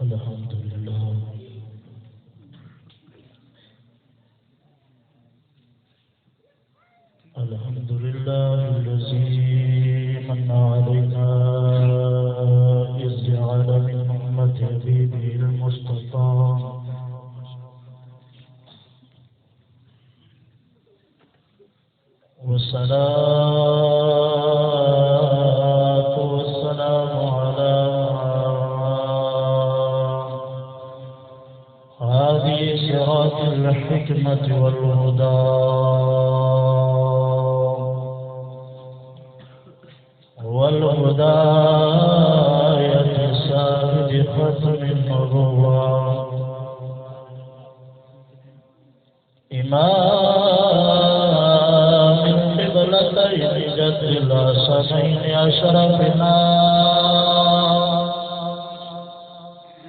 الحمد لله الحمد لله الذي من علينا إذ جعل من أمة حبيبه المصطفى والصلاة والسلام على هذه صراط الحكمة والهدى والهداية سائد ختم النبوة إمام القبلتين جد الحسنين أشرفنا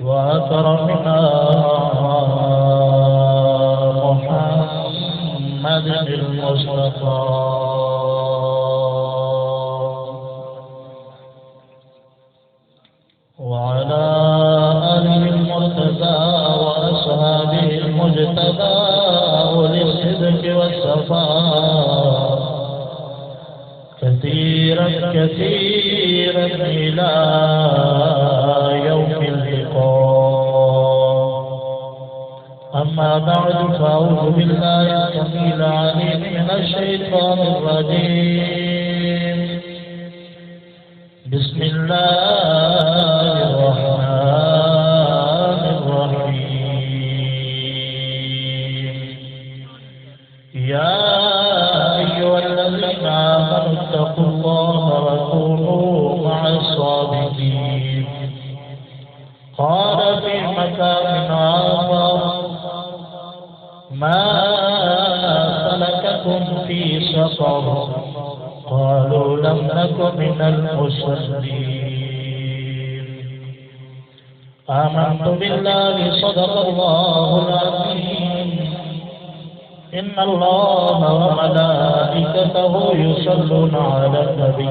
وأكرمنا محمد المصطفى وعلى آله المرتضى وأصحابه المجتبى أولي الصدق والصفاء كثيرا كثيرا إلى يوم اللقاء. أما بعد فأعوذ بالله السميع العليم من الشيطان الرجيم. بسم الله الرحمن الرحيم. يا أيها الذين آمنوا اتقوا الله وكونوا مع الصادقين. قال في مكان آخر ما سلككم في سقر قالوا لم نكن من المصلين. آمنت بالله صدق الله العظيم. إن الله وملائكته يصلون على النبي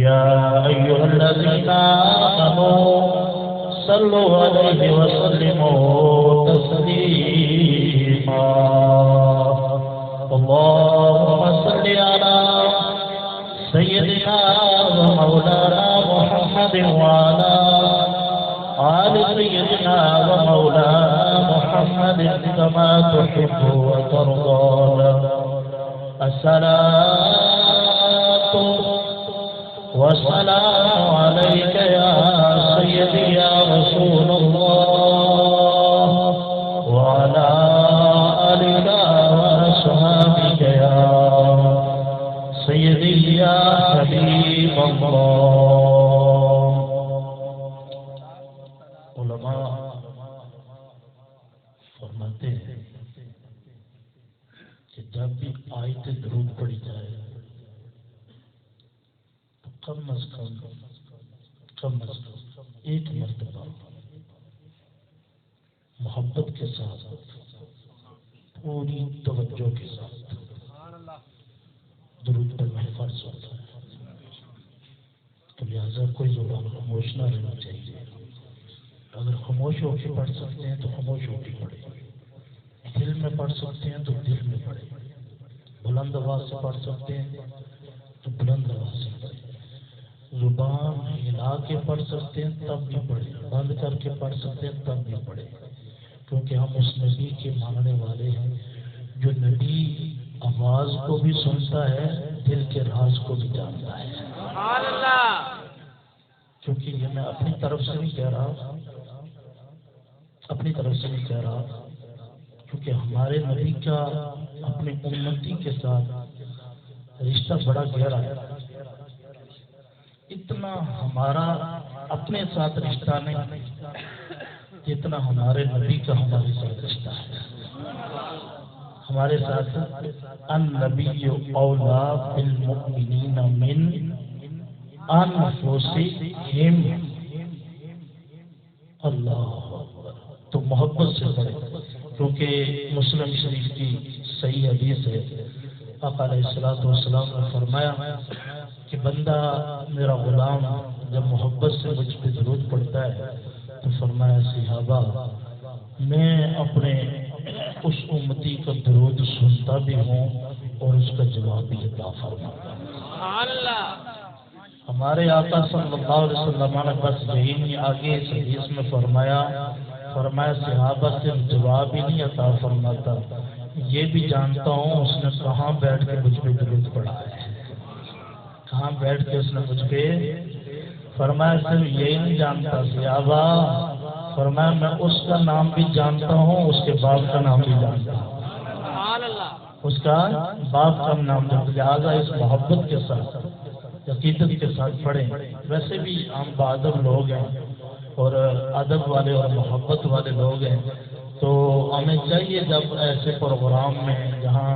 يا أيها الذين آمنوا صلوا عليه وسلموا تسليما. اللهم صل على سيدنا ومولانا محمد وعلى آل سيدنا ومولانا محمد كما تحب وترضى. الصلاة والسلام عليك يا سيدي يا رسول الله وعلى آلك وأصحابك يا سيدي يا حبيب الله. علماء فرماتے ہیں کہ جب بھی آیت درود پڑھی جائے تو کم از کم ایک مرتبہ محبت کے ساتھ پوری توجہ کے ساتھ درود پڑھنا فرض ہوتا ہے. تو لہٰذا کوئی زبان خاموش نہ رہنا چاہیے. اگر خاموش ہو کے پڑھ سکتے ہیں تو خاموش ہو کے پڑھیں. دل میں پڑھ سکتے ہیں تو دل میں پڑھیں. بلند آواز سے پڑھ سکتے ہیں تو بلند آواز سے پڑھیں. زبان ہلا کے پڑھ سکتے ہیں تب بھی پڑھیں. بند کر کے پڑھ سکتے ہیں تب بھی پڑھیں. کیونکہ ہم اس نبی کے ماننے والے ہیں جو نبی آواز کو بھی سنتا ہے دل کے راز کو بھی جانتا ہے. کیونکہ یہ میں اپنی طرف سے نہیں کہہ رہا کیونکہ ہمارے نبی کا اپنے امتی کے ساتھ رشتہ بڑا گہرا ہے. اتنا ہمارا اپنے ساتھ رشتہ نہیں جتنا ہمارے نبی کا ہمارے ساتھ رشتہ ہے. ہمارے ساتھ النبی اولا بالمؤمنین من انفسہم. اللہ تو محبت سے پڑھے کیونکہ مسلم شریف کی صحیح حدیث ہے. آقا علیہ السلام نے فرمایا کہ بندہ میرا غلام جب محبت سے مجھ پہ درود پڑھتا ہے تو فرمایا صحابہ میں اپنے اس امتی کا درود سنتا بھی ہوں اور اس کا جواب بھی عطا فرماتا ہوں۔ ہمارے آقا صلی اللہ علیہ وسلم نے بس یہی نہیں آگے اس حدیث میں فرمایا صحابہ صرف جواب ہی نہیں عطا فرماتا، یہ بھی جانتا ہوں اس نے کہاں بیٹھ کے مجھ پہ درود پڑھا ہے، کہاں بیٹھ کے اس نے مجھ پہ فرمایا۔ صرف یہی نہیں جانتا صحابہ، فرمایا میں اس کا نام بھی جانتا ہوں، اس کے باپ کا نام بھی جانتا ہوں، اس کا باپ کا نام جانتا ہوں۔ لہٰذا اس محبت کے ساتھ عقیدت کے ساتھ پڑھیں۔ ویسے بھی ہم بادب لوگ ہیں اور ادب والے اور محبت والے لوگ ہیں، تو ہمیں چاہیے جب ایسے پروگرام میں جہاں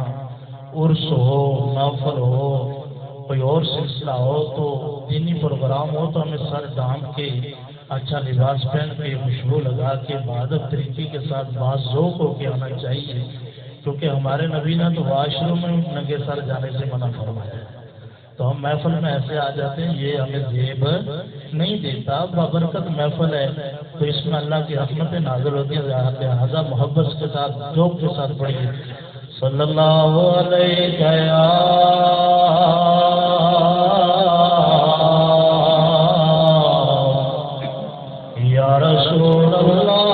عرس ہو، محفل ہو، کوئی اور سلسلہ ہو، تو دینی پروگرام ہو تو ہمیں سر ڈھانپ کے اچھا لباس پہن کے خوشبو لگا کے بادب طریقے کے ساتھ باذوق ہو کے آنا چاہیے، کیونکہ ہمارے نبی نے تو واش روم میں ننگے سر جانے سے منع فرمایا ہے۔ تو ہم محفل میں ایسے آ جاتے ہیں، یہ ہمیں زیب نہیں دیتا، بابرکت محفل ہے تو اس میں اللہ کی رحمتیں نازل ہوتی ہیں، لہٰذا محبت کے ساتھ ذوق کے ساتھ پڑھیے صلی اللہ علیہ یا رسول اللہ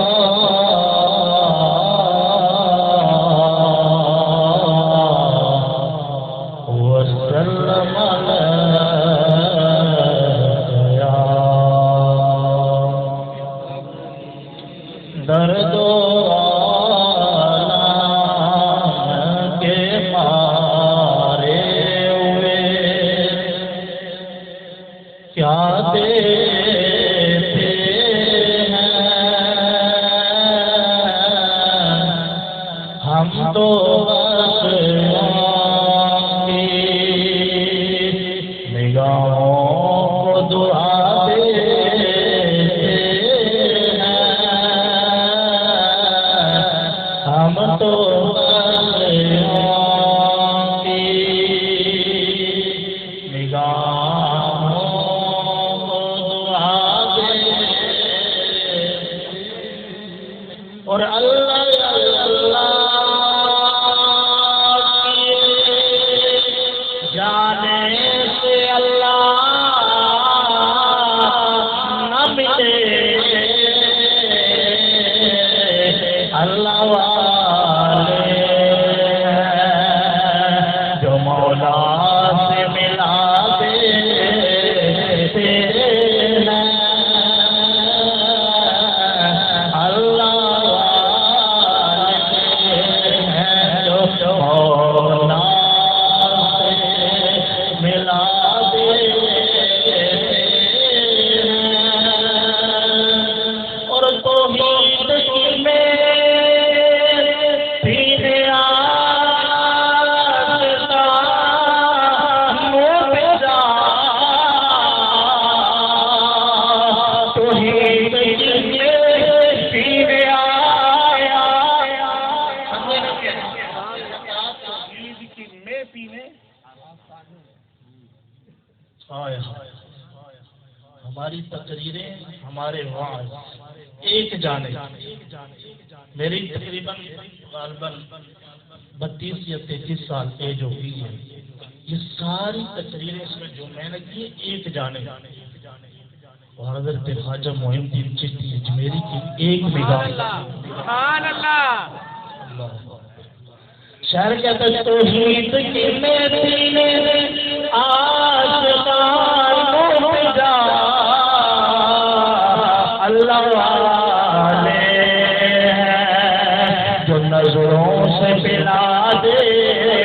ہماری تقریریں، ہمارے وعظ ایک جانب، میری تقریباً 32 یا 33 سال ایج ہو گئی ہے، یہ ساری تقریریں اس میں جو میں نے کی ایک جانب، اور حضرت خواجہ معین الدین چشتی اجمیری کی ایک نگاہ۔ سبحان اللہ۔ شاعر کہتا ہے توحید کی محفل میں آشقان کو جا اللہ والے ہیں جو نظروں سے پلا دیتے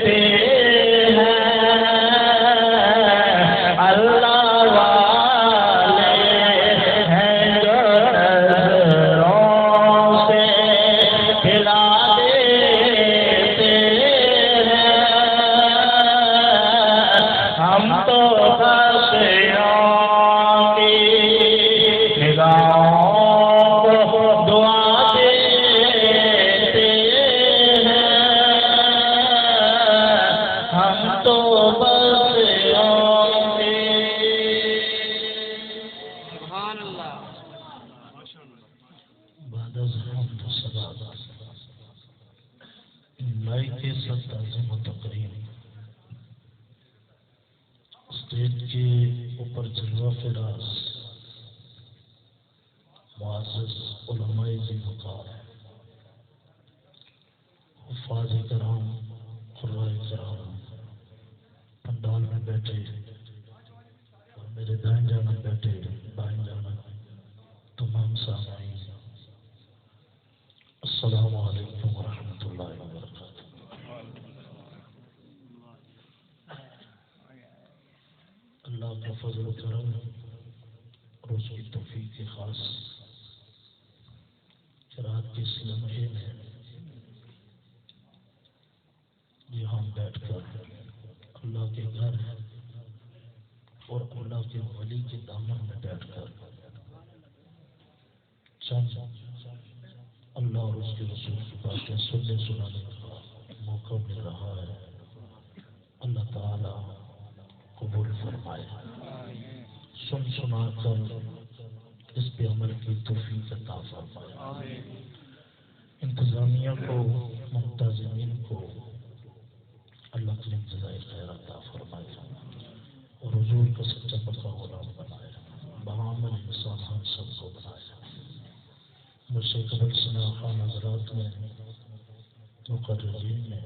ہیں، اللہ والے ہیں جو نظروں سے پلا دیتے ہیں، ہم تو خاصیوں اسٹیج کے اوپر جلوہ فراز معزز علماء ذی وقار حفاظ کرام قراء کرام پنڈال میں بیٹھے اور میرے دائیں جانب بیٹھے بائیں جانب تمام سامعین، السلام علیکم ورحمۃ اللہ وبرکاتہ۔ اللہ کا فضل و کرم اور اس کی توفیق کے خاص رات کے اس لمحے میں یہاں بیٹھ کر اللہ کے گھر اور اللہ کے ولی کے دامن میں بیٹھ کر چند اللہ اور اس کے رسول کی باتیں سننے سنانے کا موقع مل رہا ہے۔ اللہ تعالی قبول فرمائے، سن سنا کر اس پہ عمل کی توفیق عطا فرمائے۔ انتظامیہ کو، منتظمین کو اللہ کے جزائے خیر عطا فرمائے اور حضور کا سچا پکا غلام بنائے، بعمل انسان ہم سب کو بنائے۔ مجھ سے قبل سنا خان حضرات نے، مقررین نے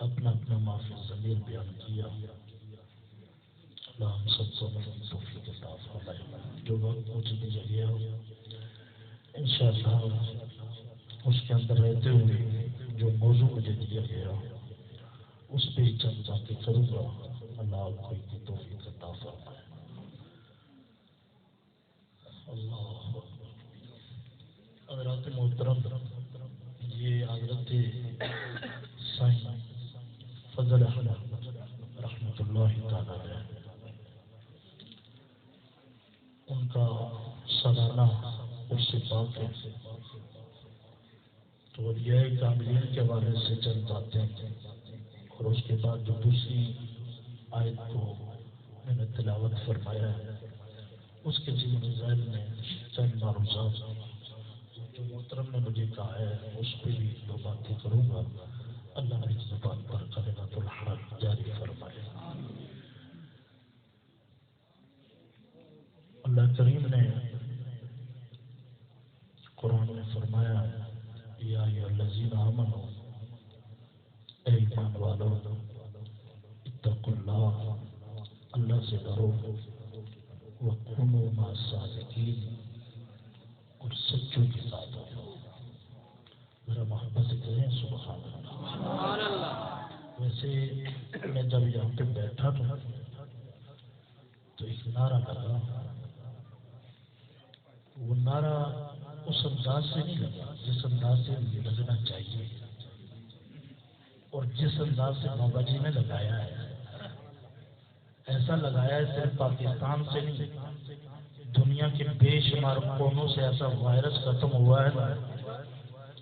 اپنا اپنا معافی ضمیر بیان کیا۔ اللہ ہم سب کو توفیق عطا فرمائے۔ جو وقت مجھے دیا گیا انشاءاللہ اس کے اندر رہتے ہوئے جو موضوع مجھے دیا گیا اس پہ چند باتیں کروں گا۔ اللہ آپ کو کی توفیق عطا فرمائے۔ اللہ حضرات محترم، یہ حضرت سائیں فضل احمد رحمۃ اللہ تعالی علیہ، ان کا سالانہ عرس پاک ہے، تو اولیاء کاملین کے حوالے سے چند باتیں اور اس کے بعد جو دوسری آیت کو میں نے تلاوت فرمایا ہے اس کے ضمن ذیل میں چند معروضات جو محترم نے مجھے کہا ہے اس پہ بھی دو باتیں کروں گا۔ اللہ میری زبان پر کلمۃ الحق جاری فرمائے۔ اللہ کریم نے قرآن میں فرمایا، یا ایھا الذین آمنوا، اے ایمان والو، اتقوا اللہ، اللہ سے ڈرو، وکونوا مع الصادقین، اور سچوں کے ساتھ ہو۔ ذرا محبت سے کہیں سبحان اللہ۔ ویسے میں جب یہاں پہ بیٹھا تو ایک نعرہ لگا، وہ نعرہ اس انداز سے نہیں لگا جس انداز سے لگنا چاہیے اور جس انداز سے بابا جی نے لگایا ہے۔ ایسا لگایا ہے صرف پاکستان سے نہیں، دنیا کے بے شمار کونوں سے ایسا وائرس ختم ہوا ہے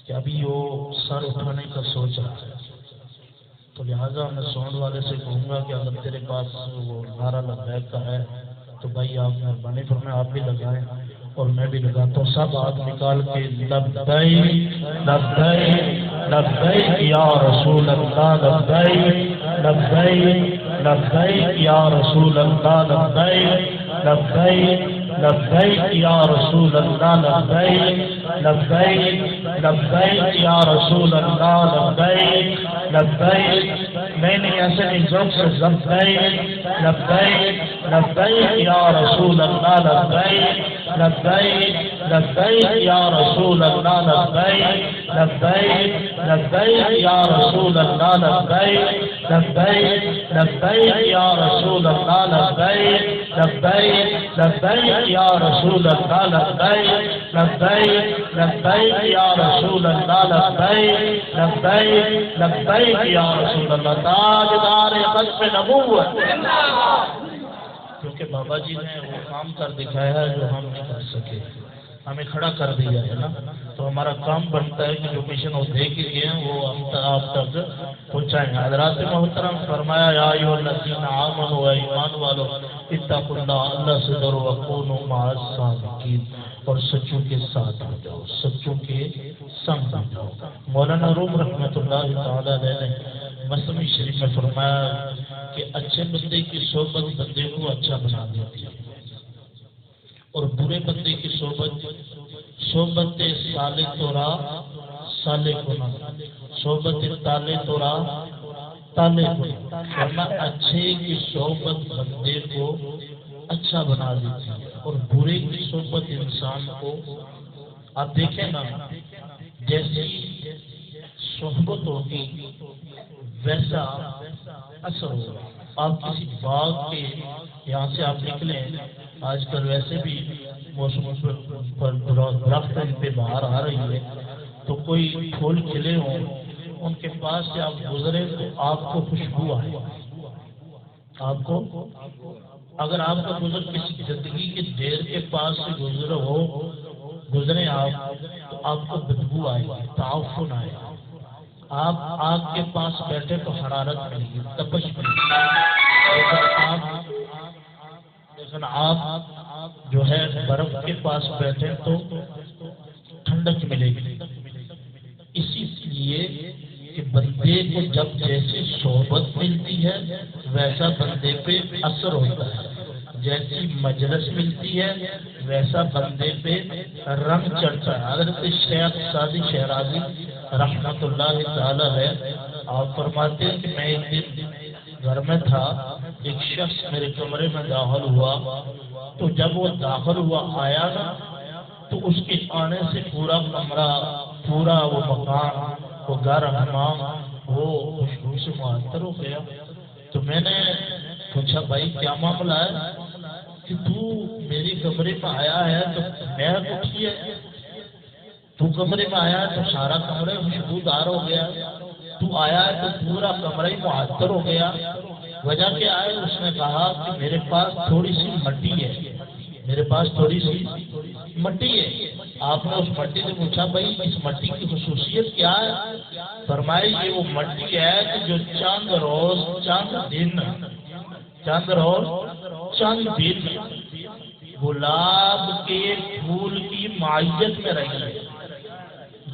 کہ ابھی وہ سر اٹھانے کا سوچ رہا ہے۔ تو لہٰذا میں ساؤنڈ والے سے کہوں گا کہ اگر تیرے پاس وہ نعرہ لبیک کا ہے تو بھائی آپ مہربانی فرمائیں آپ بھی لگائیں اور میں بھی لگاتا ہوں۔ سب ہاتھ نکال کے لبیک لبیک لبیک یا رسول اللہ، لبیک لبیک لبیک یا رسول اللہ، لبیک لبیک لبیک یا رسول اللہ، لبیک لبیک لبیک یا رسول اللہ، لبیک لبیک نہیں ایسے نہیں ذوق سے لبیک لبیک لبیک یا رسول اللہ، لبیک لبیک لبیک یا رسول اللہ، لبیک لبیک لبیک یا رسول اللہ، لبیک لبیک لبیک یا رسول اللہ، لبیک لبیک لبیک یا رسول اللہ، لبیک لبیک لبیک یا رسول اللہ، لبیک لبیک لبیک یا رسول اللہ۔ تاجدار ختم نبوت، کیونکہ بابا جی نے وہ کام کر دکھایا ہے جو ہم نہیں کر سکے، ہمیں کھڑا کر دیا ہے نا، تو ہمارا کام بنتا ہے کہ جو مشن وہ دے کے گئے ہیں وہ ہم آپ تک پہنچائیں گے۔ حضرات محترم فرمایا، یا ایھا الذین آمنوا، اے ایمان والو، اتقوا اللہ، اللہ سے ڈرو، وکونوا مع الصادقین، اور سچوں کے ساتھ ہو جاؤ، سچوں کے سنگ ہو جاؤ۔ مولانا روم رحمۃ اللہ تعالی علیہ نے مسلم شریف میں فرمایا کہ اچھے بندے کی صحبت بندے کو اچھا بنا دیتی ہے، اور برے بندے کی صحبت سالے تو راہ سالے کو نہ، صحبت تالے تو راہ تالے کو نہ، ورنہ اچھے کی صحبت بندے کو اچھا بنا دیتی ہے، اور برے کی صحبت انسان کو، آپ دیکھیں نا جیسی صحبت ہوگی ویسا اثر ہوگا۔ آپ کسی باغ کے یہاں سے آپ نکلیں، آج کل ویسے بھی موسم پر درخت ان پہ باہر آ رہی ہے، تو کوئی پھول کھلے ہوں ان کے پاس سے آپ گزرے تو آپ کو خوشبو آئے، آپ کو، اگر آپ کا گزر کسی گندگی کے ڈھیر کے پاس سے گزرے آپ تو آپ کو بدبو آئے گی، تعفن آئے گا۔ آپ آگ کے پاس بیٹھے تو حرارت ملے گی، تپش ملے گی، لیکن آپ جو ہے برف کے پاس بیٹھے تو ٹھنڈک ملے گی۔ اسی لیے کہ بندے کو جب جیسی صحبت ملتی ہے ویسا بندے پہ اثر ہوتا ہے، جیسی مجلس ملتی ہے ویسا بندے پہ رنگ چڑھتا ہے۔ حضرت شیخ سعدی شہرازی رحمت اللہ تعالی ہے، آپ فرماتے ہیں کہ میں ایک دن گھر میں تھا، ایک شخص میرے کمرے میں داخل ہوا، تو جب وہ داخل ہوا آیا نا تو اس کے آنے سے پورا کمرہ، پورا وہ مکان، وہ گھر حمام وہ خوشبو سے معطر ہو گیا۔ تو میں نے پوچھا بھائی کیا معاملہ ہے کہ تو میری کمرے میں آیا ہے تو میں اٹھی ہے، تو کمرے میں آیا ہے تو سارا کمرہ خوشبودار ہو گیا، تو آیا ہے تو پورا کمرہ معطر ہو گیا، وجہ کیا ہے؟ اس نے کہا کہ میرے پاس تھوڑی سی مٹی ہے، میرے پاس تھوڑی سی مٹی ہے۔ آپ نے اس مٹی سے پوچھا بھائی اس مٹی کی خصوصیت کیا ہے؟ فرمایا یہ وہ مٹی ہے کہ جو چاند روز چاند دن گلاب کے پھول کی معیت میں رہی ہے،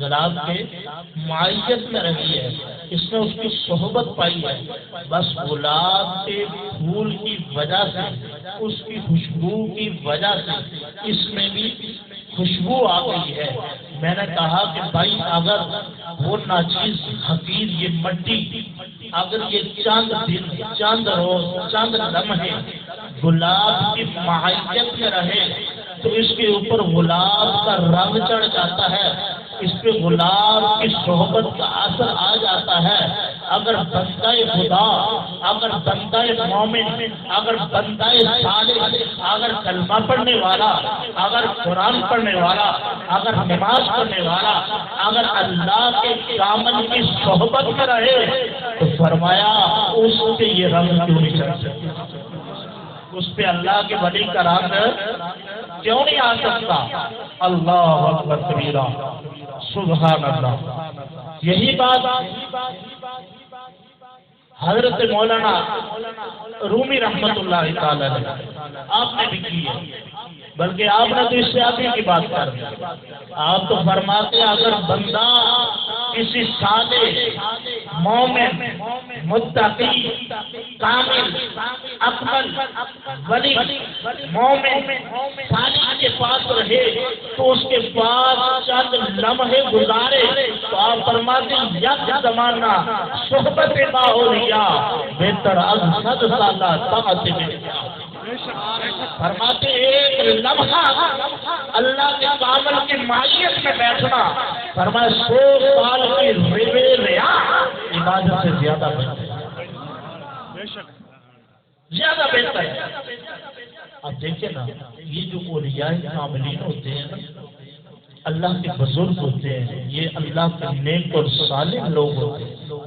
گلاب کے معیت میں رہی ہے، اس نے اس کی صحبت پائی ہے، بس گلاب کے پھول کی وجہ سے، اس کی خوشبو کی وجہ سے اس میں بھی خوشبو آ گئی ہے۔ میں نے کہا کہ بھائی اگر وہ ناچیز حقیر یہ مٹی، اگر یہ چاند دن، چاند روز، چاند لمحے گلاب کی معیت میں رہے تو اس کے اوپر گلاب کا رنگ چڑھ جاتا ہے، اس پہ گلاب کی صحبت کا اثر آ جاتا ہے۔ اگر بندہ خدا، اگر بندہ مومن، اگر بندہ صالح، اگر کلمہ پڑھنے والا، اگر قرآن پڑھنے والا، اگر نماز پڑھنے والا، اگر اللہ کے کامل کی صحبت میں رہے تو فرمایا اس پہ یہ رنگ کیوں نہیں چڑھ سکتا، اس پہ اللہ کے ولی کا رنگ کیوں نہیں آ سکتا؟ اللہ اکبر کبیرہ، سبحان اللہ۔ یہی بات حضرت مولانا رومی رحمت اللہ تعالی نے آپ نے بھی کی ہے، بلکہ آپ نے تو اس سے آگے کی بات کر دی۔ آپ تو فرماتے اگر بندہ کسی صالح، مومن، متقی، کامل، اکمل، ولی، مومن، صالح کے پاس رہے تو اس کے بعد چند لمحے گزارے تو آپ فرماتے یک زمانہ صحبت باولیا بہتر از 100 سالہ طاعت میں۔ فرماتے ایک لمحہ اللہ کے کامل کی معیت میں بیٹھنا، فرمایا 100 سال کی ریا عبادت سے زیادہ بہتر ہے، زیادہ بہتر ہے۔ آپ دیکھیں نا یہ جو اولیاء کاملین ہوتے ہیں نا، اللہ کے بزرگ ہوتے ہیں، یہ اللہ کے نیک اور صالح لوگ ہوتے ہیں،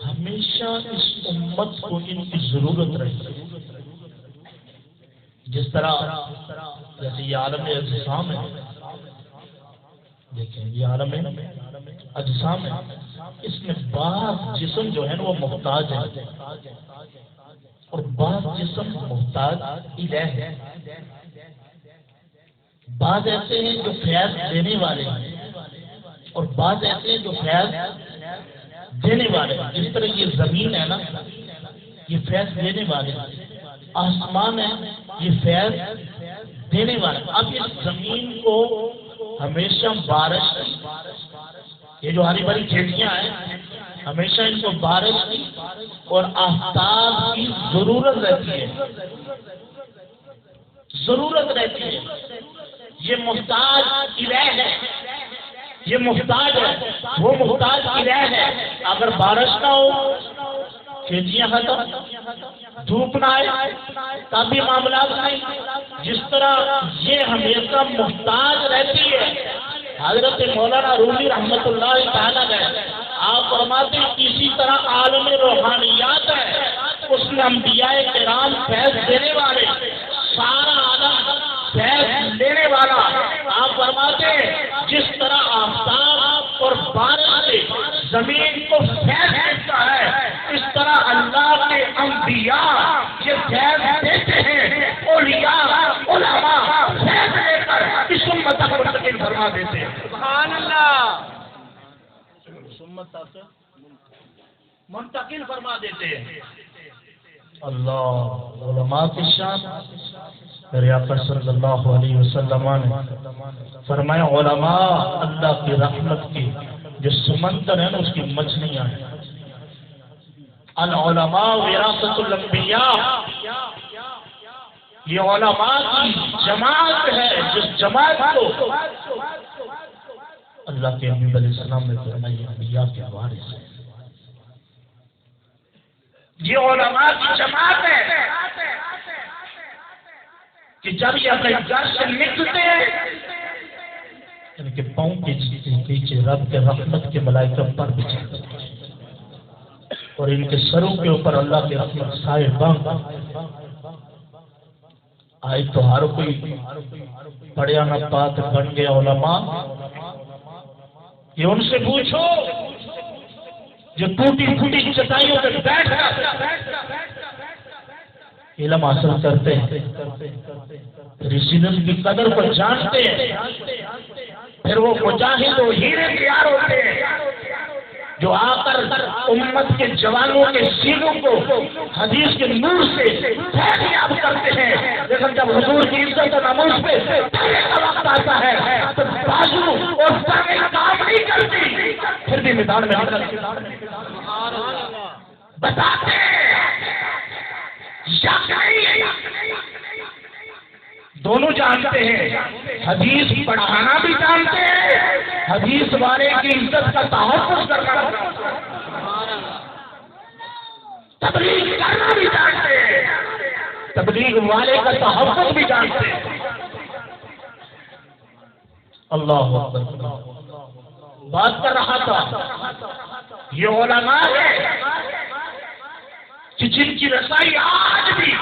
ہمیشہ اس امت کو ان کی ضرورت رہی ہے۔ جس طرح جیسے یہ عالم اجسام ہے، دیکھیں یہ عالم اجسام ہے، اس میں بعض جسم جو ہے نا وہ محتاج ہے اور بعض جسم محتاج الہ ہے۔ بعض ایسے ہیں جو فیض دینے والے ہیں اور بعض ایسے ہیں جو فیض دینے والے، جس طرح یہ زمین ہے نا یہ فیض دینے والے، آسمان ہے یہ فیض دینے والے۔ اب اس زمین کو ہمیشہ بارش، یہ جو ہری بھری کھیتیاں ہیں ہمیشہ ان کو بارش کی اور آفتاب کی ضرورت رہتی ہے، ضرورت رہتی ہے۔ یہ محتاج الہ ہے، یہ محتاج ہے، وہ محتاج الہ ہے۔ اگر بارش نہ ہو، کھیتیاں ختم، دھوپ نہ آئے تب بھی معاملات نہیں۔ جس طرح یہ ہمیشہ محتاج رہتی ہے، حضرت مولانا رومی رحمت اللہ تعالیٰ نے آپ فرماتے ہیں اسی طرح عالم روحانیات ہے، اس میں انبیاء کرام فیض دینے والے، سارا عالم فیض لینے والا۔ آپ فرماتے ہیں جس طرح آفتاب اور بارش سے زمین کو فیض دیتا ہے، اس طرح اللہ کے انبیاء یہ فیض دیتے ہیں، اولیاء علماء فیض لے کر اس امت کو منتقل فرما دیتے ہیں۔ سبحان اللہ، امت تک منتقل فرما دیتے ہیں۔ اللہ، علماء کی شان میرے آقا صلی اللہ علیہ وسلم نے فرمایا علماء اللہ کی رحمت کی جو سمندر ہے نا اس کی مچھلیاں ہیں۔ العلماء وراثت الانبیاء، یہ علماء کی جماعت ہے جس جماعت کو اللہ کے نبی علیہ السلام نے فرمایا انبیاء کے وارث ہیں۔ یہ علماء کی جماعت ہے کہ جب یہ اپنے گھر سے نکلتے ہیں ان کے پاؤں کے پیچھے رب کے رحمت کے ملائکہ پر بچھاتے ہیں اور ان کے سروں کے اوپر اللہ کے رحمت سائے بانگ آئے تو ہر کوئی پڑھیا نہ پات بن گیا علماء۔ یہ ان سے پوچھو جو ٹوٹی پھوٹی چٹائیوں پہ بیٹھ کر علم حاصل کرتے ہیں، اس علم کی قدر کو جانتے ہیں، پھر وہ مجاہد و ہیرے تیار ہوتے ہیں جو آ کر امت کے جوانوں کے سینوں کو حدیث کے نور سے فیضیاب کرتے ہیں۔ لیکن جب حضور کی عزت و ناموس پہ پڑھنے کا وقت آتا ہے تو بازو اور سریں کام نہیں کرتی، پھر بھی میدان میں بتاتے دونوں جانتے ہیں، حدیث پڑھانا بھی جانتے ہیں، حدیث والے کی عزت کا تحفظ کرنا، تبلیغ کرنا بھی جانتے ہیں، تبلیغ والے کا تحفظ بھی جانتے ہیں۔ اللہ اکبر، بات کر رہا تھا یہ علماء ہے کہ جن کی رسائی آج بھی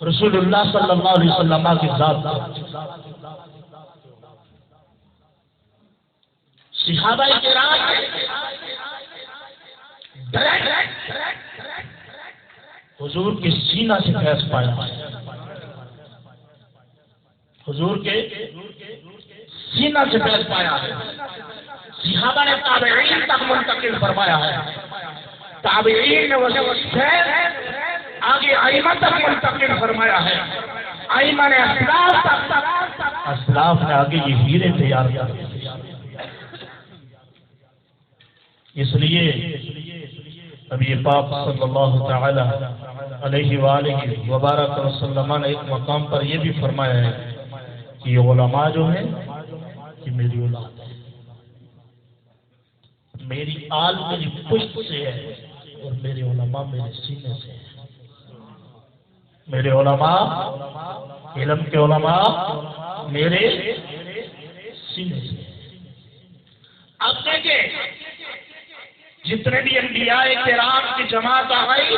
رسول اللہ صلی اللہ علیہ وسلم کی ذات صحابہ کرام حضور کے سینہ سے فیض پایا، حضور کے سینہ سے فیض پایا ہے۔ صحابہ نے تابعین تک منتقل فرمایا ہے، تابعین نے وہ فیض آگے ائمہ تک منتقل فرمایا ہے، ائمہ نے اسلاف تک، اسلاف نے آگے یہ ہیرے تیار کر۔ اس لیے نبی پاک صلی اللہ تعالی علیہ وآلہ وبارک وسلم نے ایک مقام پر یہ بھی فرمایا ہے کہ یہ علماء جو ہیں یہ میری اولاد ہے، میری آل میری پشت سے ہے اور میرے علماء میرے سینے سے ہے۔ میرے علماء، علم کے علماء میرے سینے سے۔ اب دیکھیں جتنے بھی انبیاء کرام کی جماعت آئی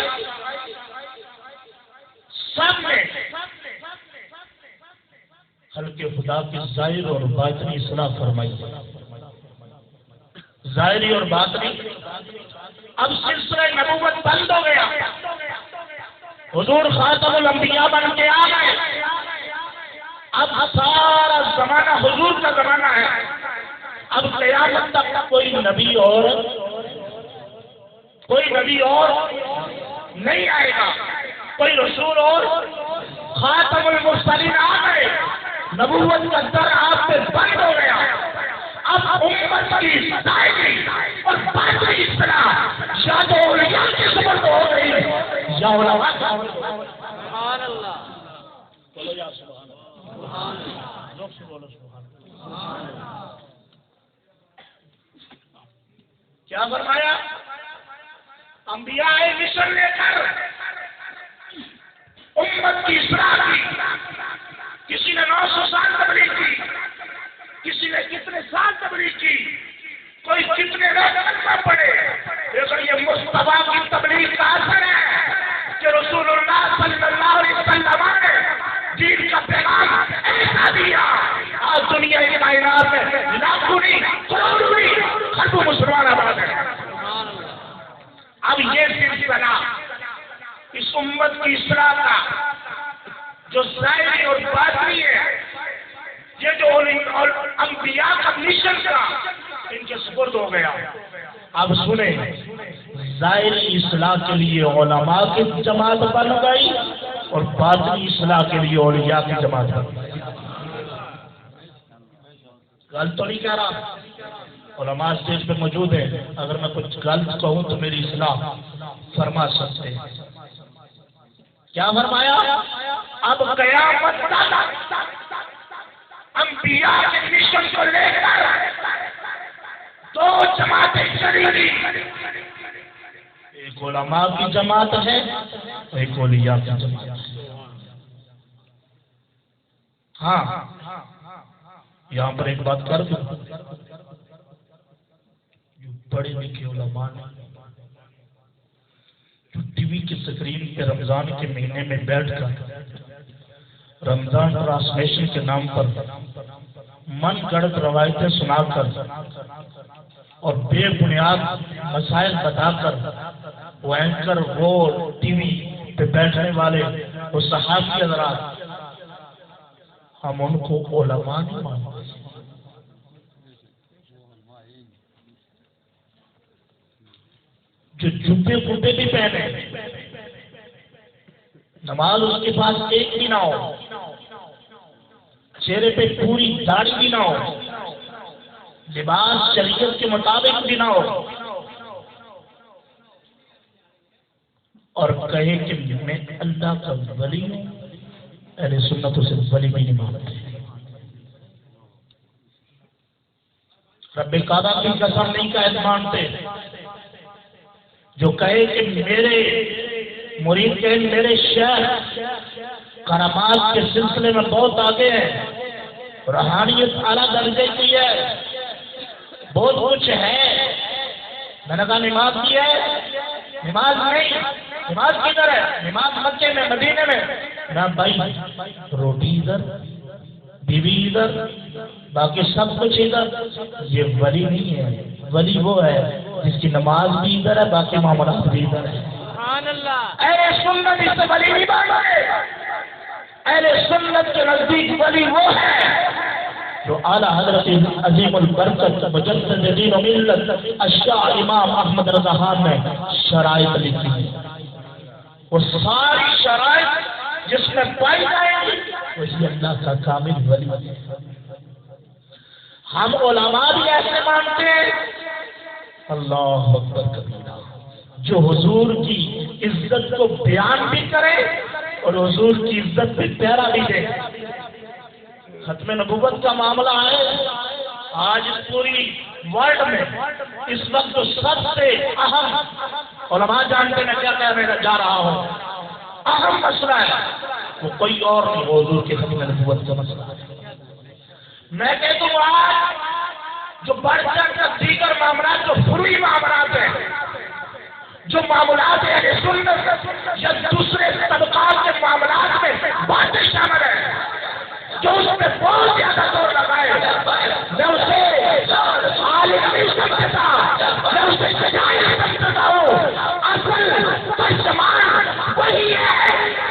سب نے خلق خدا کی ظاہر اور باطنی اصلاح فرمائی، ظاہری اور باطنی۔ اب سلسلہ نبوت بند ہو گیا، حضور خاتم الانبیاء بن کے آ گئے، اب سارا زمانہ حضور کا زمانہ ہے، اب قیامت تک کوئی نبی اور نہیں آئے گا، کوئی رسول اور خاتم المرسلین آ گئے، نبوت کا در آپ پہ بند ہو گیا۔ اب امت کی ظاہری اور باطنی اصلاح یا تو اولیاء کی سپرد ہو گئی یا علماء۔ سبحان اللہ، بولو یا سبحان اللہ، لوگ سے بولو سبحان اللہ۔ کیا فرمایا؟ انبیاء مشن لے کر امت کی اصلاح کی، کسی نے 900 سال تبلیغ کی، کسی نے کتنے سال تبلیغ کی، کوئی کتنے لوگ کلمہ پڑھے، لیکن یہ مصطفیٰ کی تبلیغ کا اثر ہے کہ رسول اللہ صلی اللہ علیہ وسلم نے دین کا پیغام ایسا دیا، آج دنیا کی کائنات میں لاکھوں نہیں کروڑوں نہیں خربوں مسلمان آباد ہے۔ اب یہ سلسلہ اس امت کی اصلاح کا جو ظاہری اور باطنی ہے، یہ جو انبیاء کا مشن تھا ان کے سپرد ہو گیا۔ اب سنیں، ظاہری اصلاح کے لیے علماء کی جماعت بن گئی اور باطنی اصلاح کے لیے اولیاء کی جماعت بن گئی۔ غلط تو نہیں کہہ رہا، علماء اسٹیج پہ موجود ہیں، اگر میں کچھ غلط کہوں تو میری اصلاح فرما سکتے ہیں۔ کیا فرمایا؟ اب قیامت تک انبیاء کے مشن کو لے کر دو جماعتیں چلی گئی، ایک علماء کی جماعت ہے، ایک اولیاء کی جماعت ہے۔ ہاں، یہاں پر ایک بات کر دوں، جو بڑے لکھے علماء نے جو ٹی وی کی سکرین پہ رمضان کے مہینے میں بیٹھ کر رمضان ٹرانسلیشن کے نام پر من گڑت روایتیں سنا کر اور بے بنیاد مسائل بتا کر وہ اینکر وہ ٹی وی پہ بیٹھنے والے وہ صحافی حضرات، ہم ان کو علماء نہیں مانتے۔ جو جوتے کتے بھی پہنے، نماز اس کے پاس ایک بھی نہ ہو، چہرے پہ پوری داڑھی بھی نہ ہو، لباس شریعت کے مطابق بھی نہ ہو، اور کہے کہ میں اللہ کا ولی ہوں، اہل سنت اسے ولی بھی نہیں مانتے۔ رب کعبہ کی قسم نہیں کا مانتے، جو کہے کہ میرے مرید کہے میرے شیخ کرامات کے سلسلے میں بہت آگے ہیں، روحانیت اعلیٰ درجے کی ہے، بہت کچھ ہے، میں نے کہا نماز کی ہے؟ نماز نہیں، نماز کدھر ہے؟ نماز مکے میں، مدینے میں۔ نہ بھائی، روٹی ادھر، بیوی ادھر، باقی سب کچھ ادھر۔ یہ ولی نہیں ہے، ولی وہ ہے جس کی نماز بھی ادھر ہے، باقی معاملات بھی ادھر ہے۔ سبحان اللہ۔ اہل سنت اس سے ولی نہیں بن گئے۔ اہل سنت کے نزدیک ولی وہ ہے جو اعلیٰ حضرت عظیم البرکت مجدد دین و ملت الشاہ امام احمد رضا خان نے شرائط لکھی ہے۔ وہ ساری شرائط جس میں پائی جائے گی وہی اللہ کا کامل ولی ہے۔ ہم علماء بھی ایسے مانتے ہیں، اللہ اکبر کبیرہ، جو حضور کی عزت کو بیان بھی کرے اور حضور کی عزت پہ پیرا بھی دے۔ ختم نبوت کا معاملہ ہے، آج اس پوری ورلڈ میں اس وقت تو سب سے اہم، علماء جانتے میں کیا کہنے جا رہا ہوں، اہم مسئلہ ہے، وہ کوئی اور نہیں، حضور کے ختم نبوت کا مسئلہ ہے۔ میں کہتا ہوں آج جو بڑھ چڑھ کر دیگر معاملات جو فروعی معاملات ہیں، جو معاملات اہل سنت یا دوسرے طبقات کے معاملات میں باتیں شامل ہیں، جو اس میں بہت زیادہ زور لگائے، میں اسے عالم نہیں سمجھتا، میں اسے سجائے سمجھتا ہوں۔ اصل ترجمان وہی ہے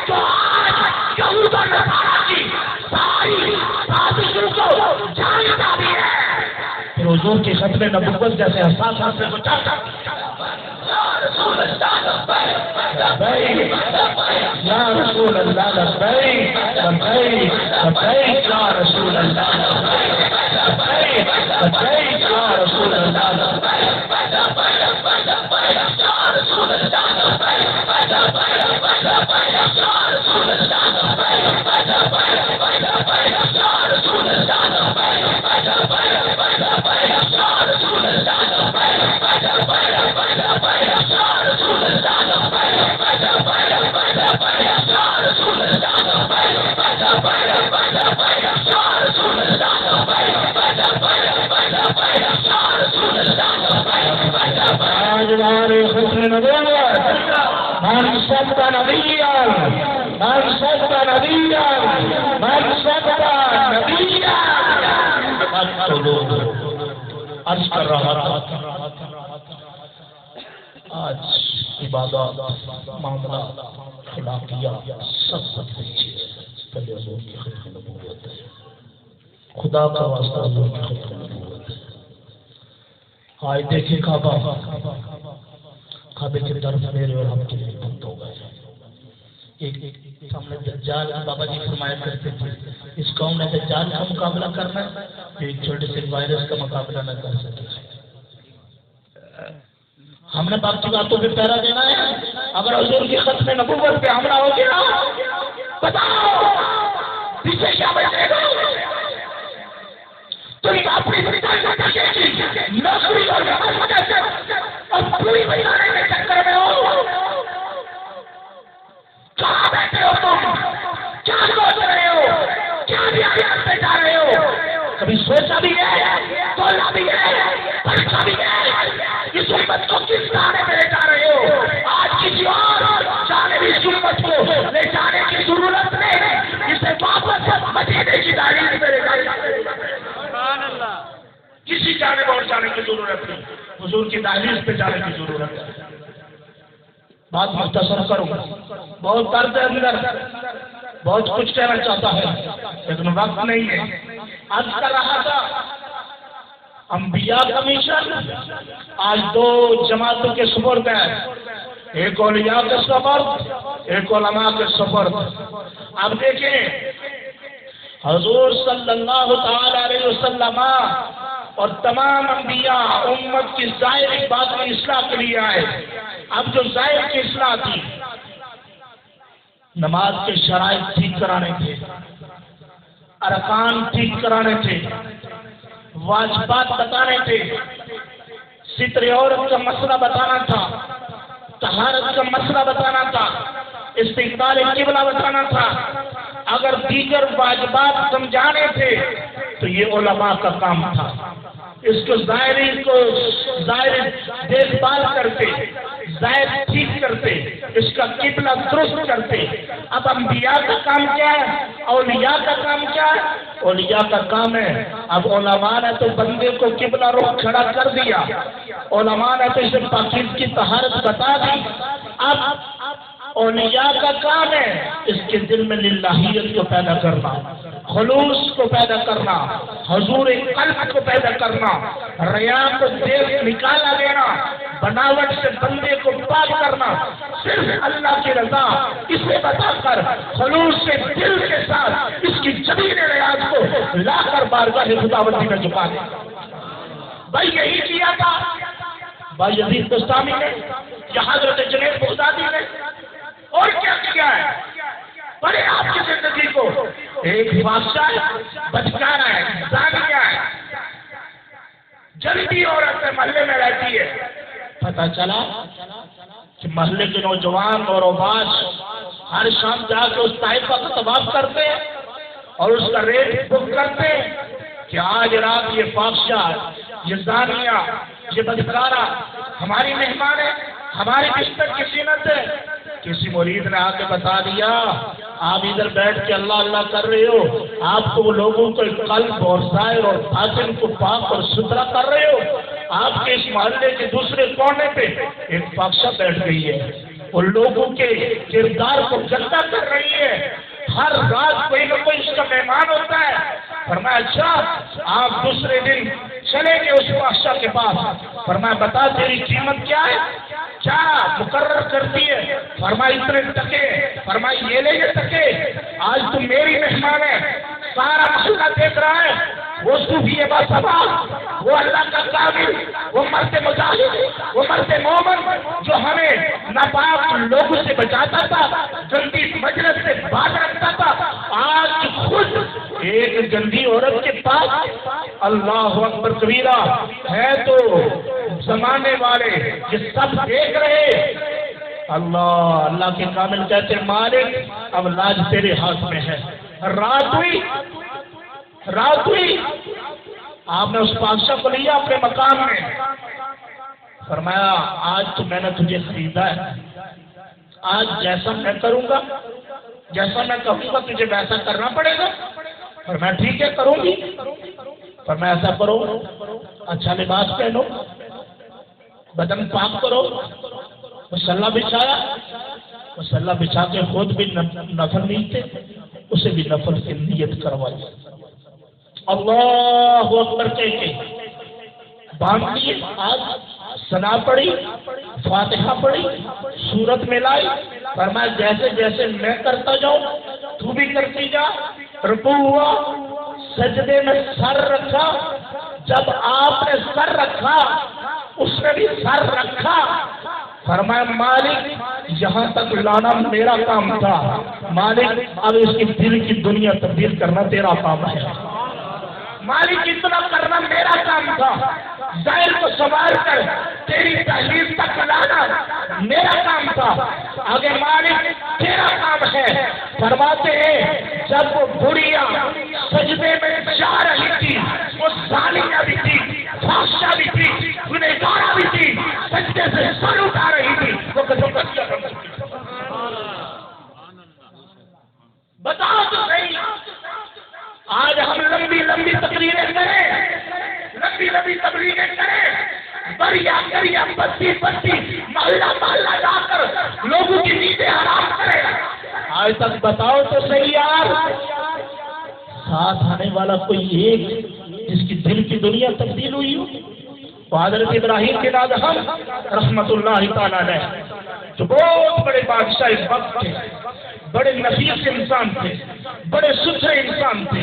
جو آج یہود و نصارا کی ساری سازشوں کو جانتا بھی ہے۔ حضور کی ختم نبوت جیسے احساسات سے بچاتا یا رسول اللہ لبیک لبیک لبیک یا رسول اللہ لبیک لبیک یا رسول اللہ من صدق نبيا من صدق نبيا من صدق نبيا عرض کر رہا تھا آج عبادات معاملہ خلافیات سب اچھی پہلے حضور کی ختم نبوت ہے، خدا کا واسطہ حضور کی ختم نبوت ہے۔ آج دیکھیں کعبے کے طرف میرے اور ہم کے لیے بند ہو گئے۔ ایک سامنے دجال بابا جی فرمایا کرتے تھے اس قوم نے دجال کا مقابلہ کرنا ہے، ایک چھوٹے سے وائرس کا مقابلہ نہ کر سکے۔ ہم نے باقی باتوں پہ پہرا دینا ہے۔ اگر حضور کی ختم نبوت پہ حملہ ہو گیا بتاؤ پیچھے کیا بچے گا؟ تم اپنی نوکری اور پوری بنانے کے چکر میں ہو، کہاں بیٹھے ہو تم؟ کیا سوچ رہے ہو؟ کیا ریاض پہ جا رہے ہو؟ کبھی سوچا بھی ہے، تولا بھی ہے، پڑھا بھی ہے، اس امت کو کس گانے پہ لے جا رہے ہو؟ آج کسی اور جانب اس امت کو لے جانے کی ضرورت نہیں، اسے واپس مدینے کی تعلیم پہ لے جانے کسی جانب اور جانے کی ضرورت نہیں، حضور کی دہلیز پہ جانے کی ضرورت ہے۔ بات مختصر کروں، بہت درد ہے اندر، بہت کچھ کہنا چاہتا ہے لیکن وقت نہیں ہے۔ عرض کر رہا تھا انبیاء کا مشن آج دو جماعتوں کے سپرد ہے، ایک اولیاء کے سپرد، ایک علماء کے سپرد۔ اب دیکھیں حضور صلی اللہ تعالی علیہ وسلم اور تمام انبیاء امت کی ظاہر بات میں اصلاح کے لیے آئے۔ اب جو ظاہر کی اصلاح تھی، نماز کے شرائط ٹھیک کرانے تھے، ارکان ٹھیک کرانے تھے، واجبات بتانے تھے، ستر عورت کا مسئلہ بتانا تھا، طہارت کا مسئلہ بتانا تھا، استقبال قبلہ بتانا تھا۔ اگر دیگر واجبات سمجھانے تھے تو یہ علماء کا کام تھا، اس کو ظاہر دیکھ بھال کرتے، ظاہر ٹھیک کرتے، اس کا قبلہ درست کرتے۔ اب انبیاء کا کام کیا ہے؟ اولیاء کا کام کیا ہے؟ اولیاء کا کام ہے اب علماء نے تو بندے کو قبلہ رخ کھڑا کر دیا، علماء نے تو اسے پاکیزگی کی طہارت بتا دی۔ اب اولیاء کا کام ہے اس کے دل میں للہیت کو پیدا کرنا، خلوص کو پیدا کرنا، حضور قلب کو پیدا کرنا، ریا کو نکالا دینا، بناوٹ سے بندے کو پاک کرنا، صرف اللہ کی رضا اسے بتا کر خلوص سے دل کے ساتھ اس کی جمیل ریاض کو لا کر بارگاہ خداوندی میں جھکا دے۔ بھائی یہی کیا تھا بھائی یزید بستامی نے یا حضرت جنید بغدادی نے، اور کیا کیا ہے؟ بڑے آپ کی زندگی کو ایک بادشاہ بچکارا ہے، زانیہ ہے، جلدی عورت محلے میں رہتی ہے۔ پتہ چلا کہ محلے کے نوجوان اور اوباش ہر شام جا کے اس طائفہ کو طواف کرتے ہیں اور اس کا ریٹ بک کرتے ہیں کہ آج رات یہ فاحشہ، یہ زانیہ، یہ بدکارہ ہماری مہمان ہے، ہماری بستر کی زینت ہے۔ کسی مرید نے آ کے بتا دیا آپ ادھر بیٹھ کے اللہ اللہ کر رہے ہو، آپ کو وہ لوگوں کو قلب اور ظاہر اور باطن کو پاک اور ستھرا کر رہے ہو۔ آپ کے اس محلے کے دوسرے کونے پہ ایک فاحشہ بیٹھ گئی ہے، وہ لوگوں کے کردار کو گندا کر رہی ہے، ہر رات کوئی نہ کوئی اس کا مہمان ہوتا ہے۔ فرمایا اچھا آپ دوسرے دن چلے گئے اس بادشاہ کے پاس، فرمایا بتا تیری قیمت کیا ہے، کیا مقرر کرتی ہے؟ فرمایا اتنے ٹکے، فرمایا یہ لے یہ ٹکے، آج تم میری مہمان ہے، سارا محلہ دیکھ رہا ہے، وہ صوفی باصبا، وہ اللہ کا قابل، وہ مرد مجاہد، وہ مرد مومن جو ہمیں ناپاک لوگوں سے بچاتا تھا، گندی مجلس سے باز رکھتا تھا، آج خود ایک گندی عورت کے پاس اللہ اکبر کبیرہ ہے تو زمانے والے یہ سب دیکھ رہے، اللہ کے کامل کہتے ہیں مالک اب لاج تیرے ہاتھ میں ہے۔ رات ہوئی آپ نے اس بادشاہ کو لیا اپنے مقام میں، فرمایا آج تو میں نے تجھے خریدا ہے، آج جیسا میں کروں گا، جیسا میں کہوں گا تجھے ویسا کرنا پڑے گا۔ فرمایا ٹھیک ہے کروں گی۔ فرمایا ایسا کرو، اچھا لباس پہنو، بدن پاک کرو، مسلح بچھایا، مسلح بچھا کے خود بھی نفل نیتے، اسے بھی نفل کی نیت کروائی، اللہ اکبر کہہ کے باندھ لیے، آج ثنا پڑھی، فاتحہ پڑھی، سورت میں لائی، فرمایا جیسے جیسے میں کرتا جاؤں تو بھی کرتی جا، رکوع ہوا، سجدے میں سر رکھا، جب آپ نے سر رکھا اس نے بھی سر رکھا، فرمایا مالک یہاں تک لانا میرا کام تھا، مالک اب اس کی دل کی دنیا تبدیل کرنا تیرا کام ہے، مالک اتنا کرنا میرا کام تھا، ظاہر کو سنبھال کر تیری تحلیل تک لانا میرا کام تھا، آگے مالک تیرا کام ہے۔ فرماتے ہیں جب وہ بڑھیا سجدے میں جا رہی تھی، وہ ظالمہ بھی تھی، فحشہ بھی تھی، گنہگارہ بھی تھی، سجدے سے سر اٹھا رہی تھی، وہ کسو کسیا بن چکی۔ بتاؤ تو صحیح، آج ہم لمبی لمبی تقریریں کریں، بریا بستی محلہ محلہ جا کر لوگوں کی نیندیں حرام کریں، آج تک بتاؤ تو صحیح یار، ساتھ آنے والا کوئی ایک جس کی دل کی دنیا تبدیل ہوئی ہو؟ حضرت ابراہیم کے ادہم رحمت اللہ تعالی علیہ جو بہت بڑے بادشاہ اس وقت تھے، بڑے نفیس انسان تھے، بڑے ستھرے انسان تھے،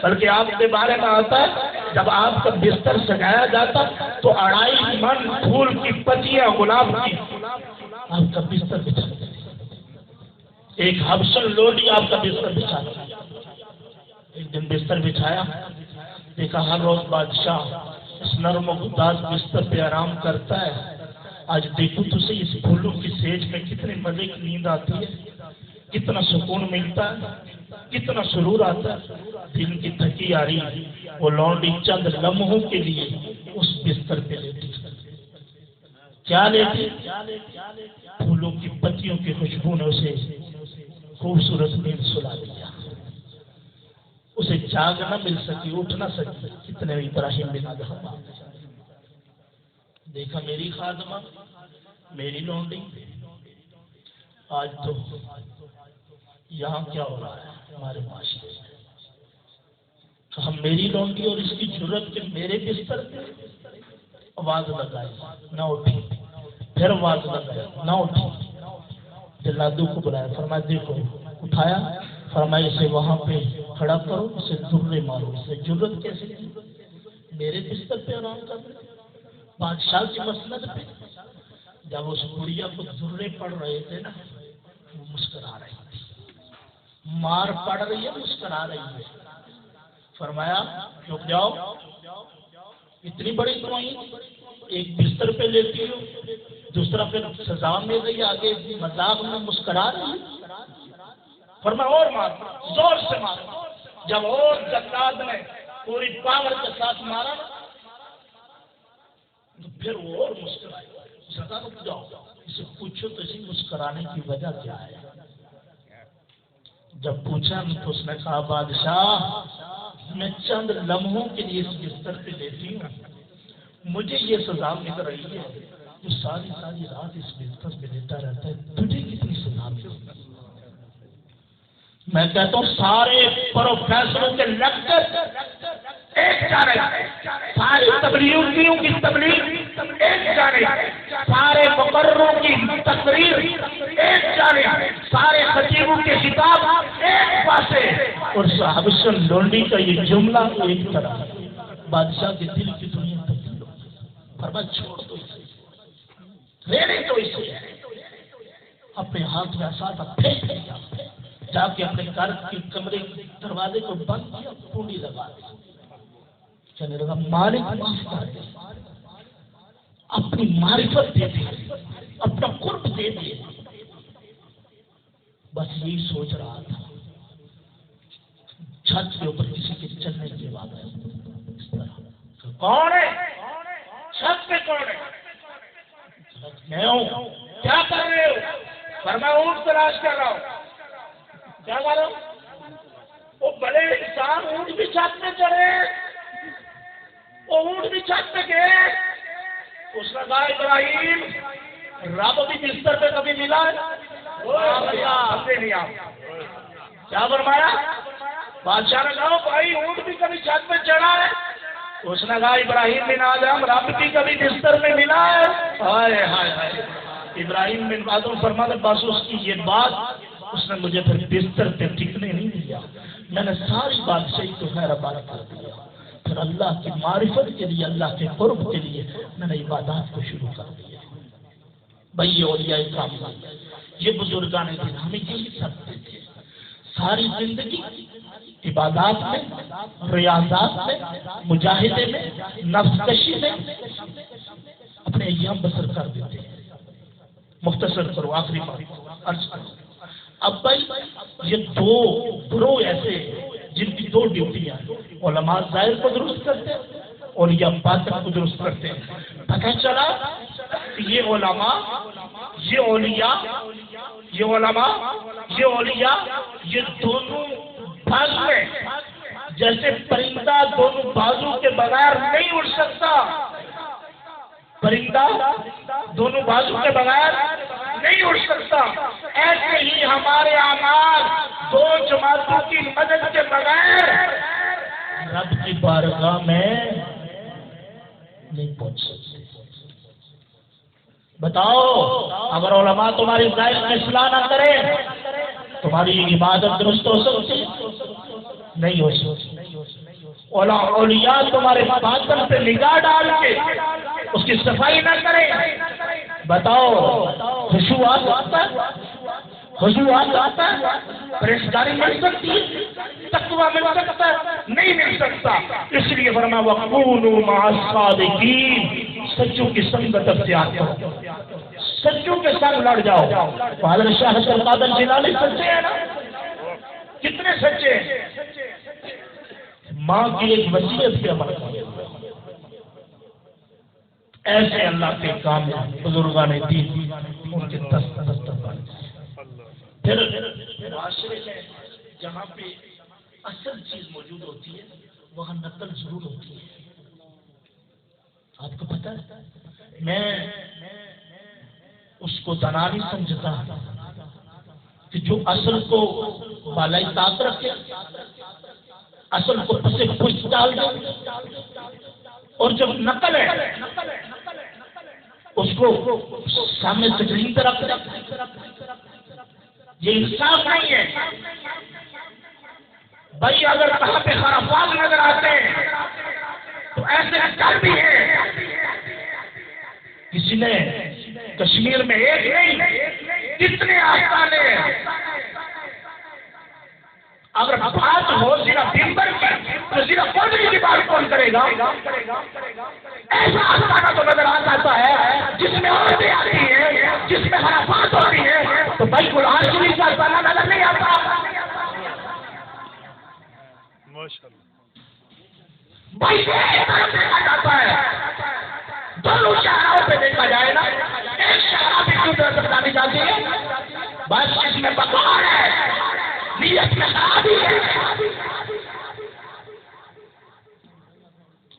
بلکہ آپ کے بارے میں آتا ہے جب آپ کا بستر سجایا جاتا تو 2.5 من پھول کی پتیاں گلاب کی آپ کا بستر بچھاتے، ایک حبشن لوڈی آپ کا بستر بچھاتا۔ ایک دن بستر بچھایا، دیکھا ہر روز بادشاہ اس نرم و گداز بستر پہ آرام کرتا ہے، آج دیکھو تو صحیح اس پھولوں کی سیج میں کتنے مزے کی نیند آتی ہے، کتنا سکون ملتا ہے، کتنا سرور آتا ہے، دن کی تھکی آ رہی وہ لونڈی چند لمحوں کے لیے اس بستر پہ لیٹی، کیا لیٹی؟ پھولوں کی پتیوں کی خوشبو نے اسے خوبصورت نیند سلا دیا، اسے جاگ نہ مل سکی، اٹھ نہ سکی، کتنے ابراہیم بن ادہم دیکھا میری خادمہ، میری لونڈی، آج تو یہاں کیا ہو رہا ہے ہمارے معاشرے میں، ہم میری لونڈی اور اس کی جرت کے میرے بستر پہ آواز لگائی نہ اٹھی، پھر آواز لگائی نہ اٹھی، جلادو کو بلایا، فرمایا دیکھو، اٹھایا، فرمایا اسے وہاں پہ کھڑا کرو، اسے ضرورے مارو، اسے جرت کیسے کی میرے بستر پہ آرام کر رہے، بادشاہ کی مسند پہ۔ جب اس بڑھیا کو ضرورے پڑ رہے تھے نا، وہ مسکرا رہی تھی، مار پڑ رہی ہے مسکرا رہی ہے، فرمایا رک جاؤ، اتنی بڑی دعائیں ایک بستر پہ لیتی ہو، دوسرا پھر سزا مل رہی ہے، آگے مذاق میں مسکرا رہی ہے، فرمایا اور مار، زور سے مار، جب اور جلاد نے پوری پاور کے ساتھ مارا تو پھر وہ اور مسکرائی، سزا رک جاؤ، اسے پوچھو تو اسی مسکرانے کی وجہ کیا ہے؟ جب پوچھا تو اس نے کہا بادشاہ میں چند لمحوں کے لیے اس بستر پہ لیتی ہوں، مجھے یہ سزا مل رہی ہے، جو ساری رات اس بستر پہ لیتا رہتا ہے، تجھے کتنی سزا مل رہی ہے؟ میں کہتا ہوں سارے پروفیسروں کے لیکچر ایک جانب سارے تبلیغیوں کی تبلیغ ایک جانب، سارے مقرروں کی تقریر ایک جانب، سارے خطیبوں کے خطاب ایک پاسے، اور حبشن لونڈی کا یہ جملہ ایک طرح۔ بادشاہ کے دل کی دنیا تبدیل ہو گئی، فرمایا چھوڑ دو اسے، رہنے دو اسے۔ اپنے ہاتھ میں ساتھ پھینک دیا، جا کے اپنے گھر کے کمرے دروازے کو بند کیا، کنڈی لگا دی، کہنے لگا مالک معاف کر دے، اپنی معرفت دے دے، اپنا قرب دے دے۔ بس یہی سوچ رہا تھا، چھت کے اوپر کسی کے چلنے کی بات ہے، اس طرح کون ہے چھت پہ، کون ہے؟ میں ہوں۔ کیا کر رہے ہو؟ فرمایا اونٹ تلاش کر رہا ہوں۔ کیا کر رہا ہوں؟ وہ بڑے انسان اونٹ بھی چھت پہ چڑھے، وہ اونٹ بھی چھت پہ گئے۔ اس نے کہا ابراہیم رب بھی بستر پہ کبھی ملا ہے؟ نہیں آپ کیا فرمایا؟ بادشاہ نے کہا بھائی اونٹ بھی کبھی چھت پہ چڑھا ہے؟ اس نے کہا ابراہیم بن آدم رب بھی کبھی بستر میں ملا ہے؟ ہائے ہائے ہائے۔ ابراہیم بن آدم فرماتے بس اس کی یہ بات اس نے مجھے پھر بستر پہ ٹکنے نہیں دیا، میں نے ساری بادشاہی کو خیر آباد کر دیا، پھر اللہ کی معرفت کے لیے، اللہ کے قرب کے لیے میں نے عبادات کو شروع کر دیا۔ بھائی یہ اولیاء کرام، یہ بزرگان دین ہمیں یہی سب تھے، ساری زندگی عبادات میں، ریاضات میں، مجاہدے میں، نفس کشی میں اپنے ایام بسر کر دیتے ہیں۔ مختصر کرو، آخری بات عرض کرو۔ اب بھائی یہ دو گروہ ایسے جن کی دو ڈیوٹیاں ہیں، علماء ظاہر کو درست کرتے ہیں اور یا باطن کو درست کرتے ہیں۔ پتہ چلا کہ یہ علماء، یہ اولیاء، یہ علماء، یہ اولیاء، یہ دونوں بازو ہیں، جیسے پرندہ دونوں بازو کے بغیر نہیں اڑ سکتا، پرندہ دونوں بازو کے بغیر نہیں اڑ سکتا، ایسے ہی ہمارے اعمال دو جماعتوں کی مدد کے بغیر رب کی بارگاہ میں نہیں پہنچ سکتے۔ بتاؤ اگر علماء تمہاری ظاہر میں اصلاح نہ کرے تمہاری عبادت درست ہو سکتی؟ نہیں ہو سکتی۔ اولیاء تمہارے باطن پہ نگاہ ڈال کے اس کی صفائی نہ کرے، بتاؤ خشوعات آتا ہے؟ خشوعات آتا ہے؟ پرہیزگاری مل سکتی ہے؟ تقویٰ مل سکتا ہے؟ نہیں مل سکتا۔ اس لیے فرمایا وَكُونُوا مَعَ الصَّادِقِينَ، سچوں کی سنگت اختیار کرو، سچوں کے ساتھ لڑ جاؤ۔ حضرت شاہ عبد القادر جیلانی سچے ہیں نا؟ کتنے سچے ہیں؟ ماں کی ایک وصیت پہ عمل کیا۔ ایسے اللہ کے کام بزرگان دین ان کے دست پھر معاشرے میں جہاں پہ اصل چیز موجود ہوتی ہے وہاں نقل ضرور ہوتی ہے۔ آپ کو پتہ ہے میں اس کو دنا نہیں سمجھتا کہ جو اصل کو بالائی طاقت رکھے، اصل کو پسے پشت ڈال دے، اور جب نقل ہے اس کو سامنے تقریم پہ رکھ دے، یہ انصاف نہیں ہے۔ بھائی اگر کہاں پہ خرافات نظر آتے ہیں تو ایسے کر بھی ہیں۔ کسی نے کشمیر میں ایک نہیں کتنے آستانے اگر بات ہو صرف ممبر کی تو صرف قدری کی بات کون کرے گا؟ ایسا آستانہ تو نظر آتا ہے جس میں عورتیں آتی ہیں، جس میں خرافات ہوتی ہیں، تو بھائی قرآن شریف کا آستانہ نظر نہیں آتا۔ بھائی دیکھا جاتا ہے، دونوں شہروں پہ دیکھا جائے نا، ایک شہر بھی دوسرے طرف جانی جاتی ہے، بس اس میں بکار ہے، نیت میں خرابی ہے۔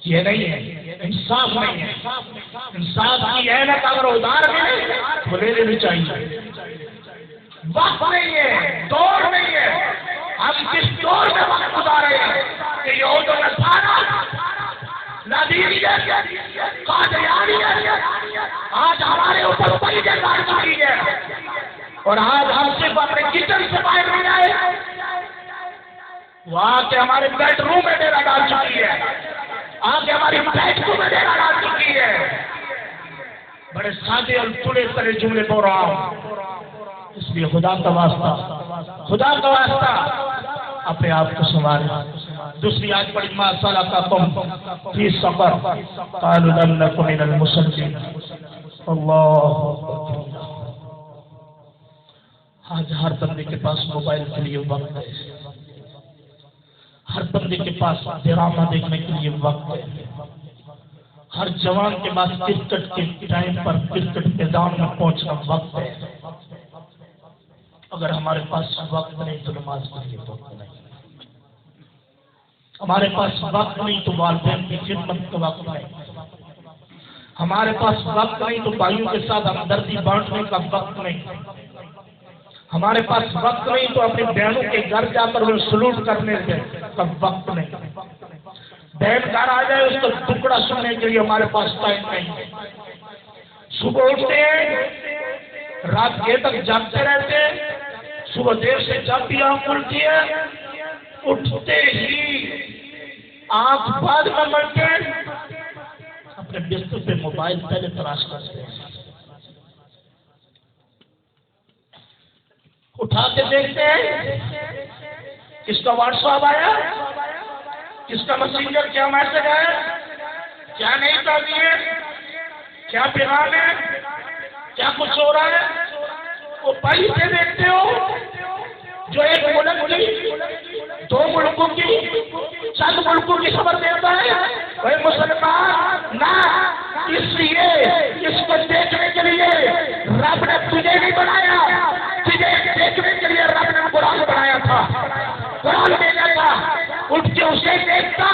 یہ نہیں ہے، انصاف نہیں ہے۔ انصاف کی اینت اگر ادھار ہے تو لے لینی چاہیے۔ وقت نہیں ہے، دور نہیں ہے، ہم کس دور میں وقت گزارے ہیں کہ یہود و نصارہ نادیریت قادیانیت آج ہمارے اوپر بڑی جگہ کی ہے، اور آج ہم صرف اپنے کچن سے باہر نہیں آئے، وہاں کے ہمارے بیڈ روم میں ڈیرا ڈال چکی ہے، آگے ہماری بیٹھکوں میں ڈیرا ڈال چکی ہے۔ بڑے سادے اور تلے تلے جملے بول رہا ہوں، اس لیے خدا کا واسطہ اپنے آپ کو سنبھالیں۔ دوسری آج بڑی ما سلککم فی سقر قالوا لم نکن من المصلین۔ اللہ آج ہر بندے کے پاس موبائل کے لیے وقت ہے، ہر بندے کے پاس ڈرامہ دیکھنے کے لیے وقت ہے، ہر جوان کے پاس کرکٹ کے ٹائم پر کرکٹ میدان میں پہنچنا وقت ہے۔ اگر ہمارے پاس وقت نہیں تو نماز کے لیے وقت نہیں، ہمارے پاس وقت نہیں تو والدین کی خدمت کا وقت نہیں، ہمارے پاس وقت نہیں تو بھائیوں کے ساتھ ہمدردی بانٹنے کا وقت نہیں، ہمارے پاس وقت نہیں تو اپنی بہنوں کے گھر جا کر انہیں سلوٹ کرنے کا وقت نہیں، بہن گھر آ جائے اس کا ٹکڑا سننے کے لیے ہمارے پاس ٹائم نہیں ہے۔ صبح اٹھتے ہیں، رات دیر تک جاگتے رہتے ہیں، صبح دیر سے جب بھی آنکھ کھلتی ہے اٹھتے ہی آنکھ بعد میں ملتے اپنے بستر پہ موبائل پہلے تلاش کرتے ہیں، اٹھا کے دیکھتے ہیں کس کا واٹس ایپ آیا، کس کا میسنجر کیا میسج ہے، کیا نہیں چاہتی ہے، کیا پیغام ہے، کیا کچھ ہو رہا ہے۔ وہ پہلے سے دیکھتے ہو جو ایک ملک کی، دو ملکوں کی، چند ملکوں کی خبر دیتا ہے، وہ مسلمان نہ، اس لیے اس کو دیکھنے کے لیے رب نے تجھے نہیں بنایا، تجھے دیکھنے کے لیے رب نے قرآن بنایا تھا، قرآن بھیجا تھا، اٹھ کے اسے دیکھتا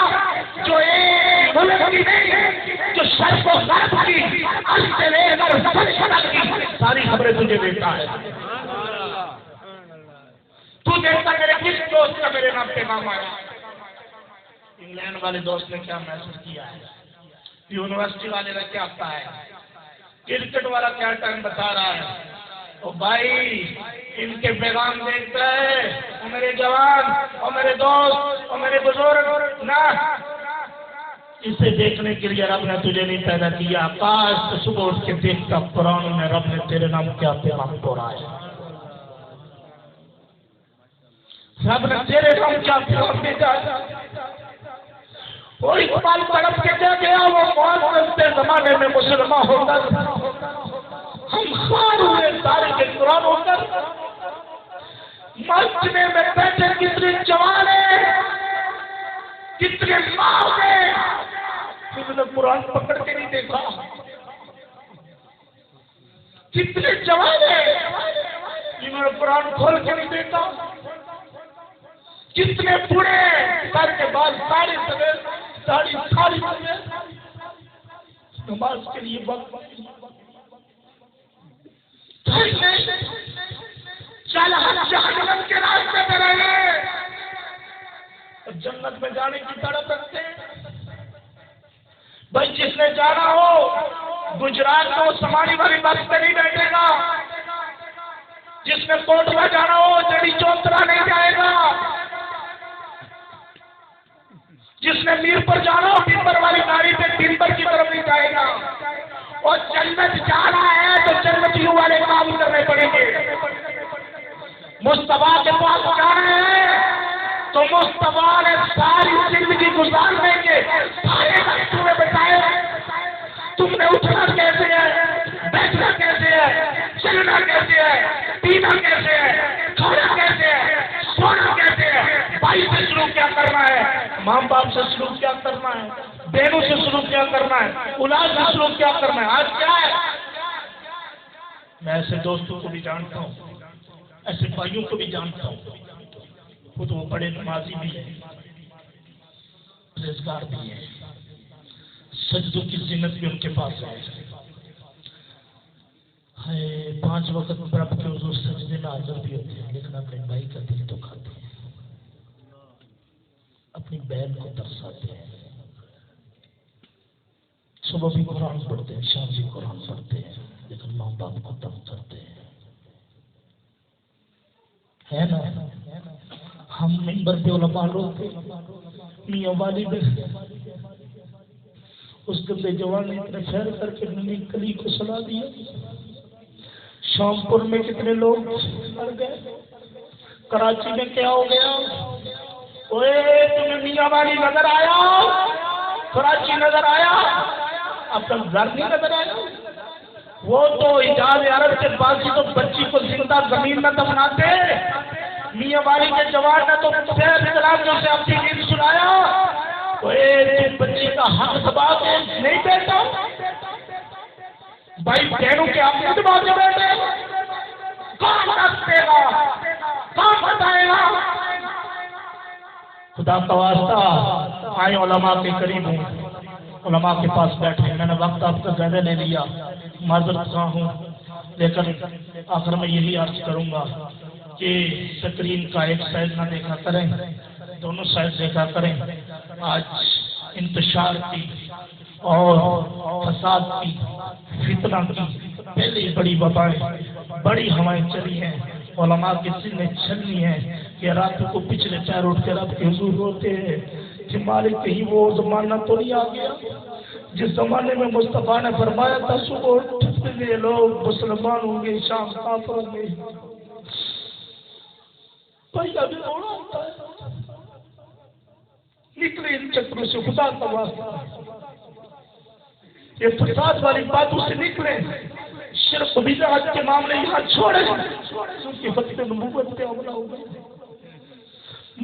جو ایک ملک کی نہیں، جو شرق و غرب کی، اس سے لے کر سلطنت کی ساری خبریں تجھے دیتا ہے۔ تو دیکھتا میرے کس دوست کا میرے نام پیغام آیا، انگلینڈ والے دوست نے کیا میسج کیا ہے، یونیورسٹی والے نے کیا کہا ہے، کرکٹ والا کیا ٹائم بتا رہا ہے۔ او بھائی ان کے پیغام دیکھتا ہے، او میرے جوان، او میرے دوست، او میرے بزرگ نہ، اسے دیکھنے کے لیے رب نے تجھے نہیں پیدا کیا۔ آکاش سے صبح اٹھ کے دیکھتا قرآن میں رب نے تیرے نام کیا پیغام توڑا ہے، رب نے تیرے نام کیا پیغام بھیجا ہے۔ کوئی اقبال تڑپ کے دے گیا، وہ معاذ کے زمانے میں مسلمان ہو کر ہم خوار ہوئے تاریخ قرآن ہو کر، مسجد میں بیٹھے کتنے جوان ہیں، کتنے ماں ہیں، انہوں نے قرآن پکڑ کے نہیں دیکھا، کتنے جوان ہیں انہوں نے قرآن کھول کے نہیں دیکھا، کتنے بوڑھے سر کے بعد ساری ساری نماز کے لیے وقت چل ہم جہنم کے راستے پہ رہے، جنت میں جانے کی تڑپ رکھتے ہیں۔ بھائی جس نے جانا ہو گجرات میں وہ سمانی والی بس پہ نہیں بیٹھے گا، جس نے کوٹلا جانا ہو جڑی چوترا نہیں جائے گا، جس نے میر پر جانا ہو ٹمبر والی گاڑی پہ ٹمبر کی طرف نہیں جائے گا، اور جنت جانا ہے تو جنتیوں والے کام کرنے پڑیں گے۔ مصطفیٰ کے پاس جانا ہے تو مصطفیٰ نے ساری زندگی گزار دیں گے، سارے وقت تمہیں بتائے تم نے اٹھنا کیسے ہے، بیٹھنا کیسے ہے، چلنا کیسے ہے، پینا کیسے ہے، کھانا کیسے ہے، سونا کیسے ہے، بھائی سے سلوک کیا کرنا ہے، ماں باپ سے سلوک کیا کرنا ہے، بہنوں سے سلوک کیا کرنا ہے، اولاد سے سلوک کیا کرنا ہے۔ آج کیا ہے، میں ایسے دوستوں کو بھی جانتا ہوں، ایسے بھائیوں کو بھی جانتا ہوں، خود وہ بڑے نمازی بھی ہیں، پرہیزگار بھی ہیں، سجدوں کی زینت بھی ان کے پاس ہے، 5 وقت رب کے حضور سجدے میں حاضر بھی ہوتے ہیں، لیکن اپنے بھائی کا دل تو کھاتے ہیں۔ بہن کو ترساتے ہیں. صبح بھی قرآن پڑھتے ہیں، شام بھی قرآن پڑھتے ہیں، لیکن ماں باپ کو تنگ کرتے ہیں. ہے نا؟ ہم ممبر پہ علماء لوگ تھے، میاں والی میں اس گندے جوان نے اتنے خیر کر کے ننی کلی کو سلا دیا. شام پور میں کتنے لوگ مر گئے، کراچی میں کیا ہو گیا؟ تمہیں میاں والی نظر آیا، کراچی نظر آیا، اب تک گھر نہیں نظر آیا. وہ تو حجاز عرب کے پاس ہی تو بچی کو زندہ زمین میں دفناتے. میاں والی کے جوان نے تو سے اپنی نیند سنایا. بچی کا حق دبا کے نہیں بیٹھا، بھائی بہنوں کے آپ دبا کے بیٹھے، کون رکھتے گا، کون بتائے گا؟ خدا کا واسطہ آئے علماء کے قریب ہوں، علماء کے پاس بیٹھے. میں نے وقت آپ کا زیادہ نہیں لیا، معذرت خواہ ہوں، لیکن آخر میں یہی عرض کروں گا کہ سکرین کا ایک سائڈ نہ دیکھا کریں، دونوں سائڈ دیکھا کریں. آج انتشار کی اور فساد کی، فتنہ کی پہلے بڑی وبائیں، بڑی ہوائیں چلی ہیں. علماء کے سینے چھلنی ہیں کہ رات کو پچھلے پیر اٹھ کے رب کے حضور روتے ہیں کہ مالک کہیں وہ زمانہ تو نہیں آ گیا جس زمانے میں مصطفیٰ نے فرمایا تھا صبح اٹھتے ہوئے لوگ مسلمان ہوں گے، شام کافر ہوں گے. بھائی ابھی رونا ہوتا ہے. نکلے ان چکروں سے، خدا کا واسطہ یہ فساد والی باتوں سے نکلے، شرک بدعت کے معاملے یہاں چھوڑے، کیونکہ وقت نبوت پہ حملہ ہو گئے.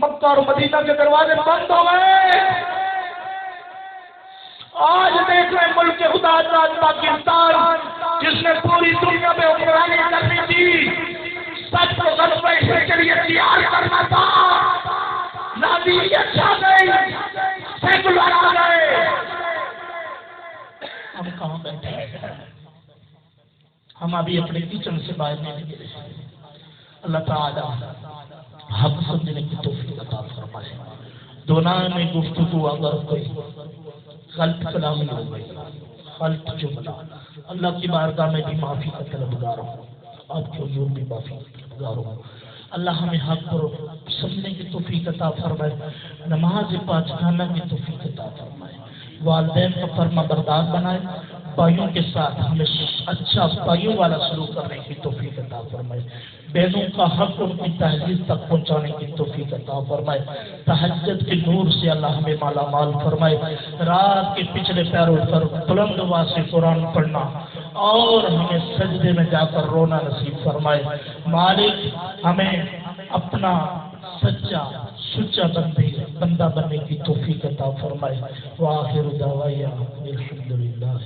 مکہ اور مدینہ کے دروازے بند ہو گئے. آج دیکھ رہے ملک کے خدا آزاد پاکستان جس نے پوری دنیا میں حکمرانی کرنی تھی، سب کو غلبہ کے لیے تیار کرنا تھا. نادیت آ گئی، سیکولر آ گئے. ہم کہاں بیٹھے ہیں؟ ہم ابھی اپنے کچن سے باہر نہیں نکلے. اللہ تعالی حق سمجھنے کی توفیق عطا فرمائے. دونوں میں گفتگو اگر کوئی غلط کلامی ہو گئی، غلط جملہ، اللہ کی بارگاہ میں بھی معافی کا طلبگار ہوں، آپ کے حضور بھی معافی کا طلبگار ہوں. اللہ ہمیں حق پر سمجھنے کی توفیق عطا فرمائے، نماز پاک خانہ کی توفیق عطا فرمائے، والدین کو فرما بردار بنائے، بھائیوں کے ساتھ ہمیں اچھا بھائیوں والا سلوک کرنے کی توفیق عطا فرمائے، بہنوں کا حق ان کی تہذیب تک پہنچانے کی توفیق عطا فرمائے. تہجد کے نور سے اللہ ہمیں مالا مال فرمائے. رات کے پچھلے پیروں پر بلند آواز سے قرآن پڑھنا اور ہمیں سجدے میں جا کر رونا نصیب فرمائے. مالک ہمیں اپنا سچا بندہ بننے کی توفیق عطا فرمائے. وآخر دعوانا الحمدللہ.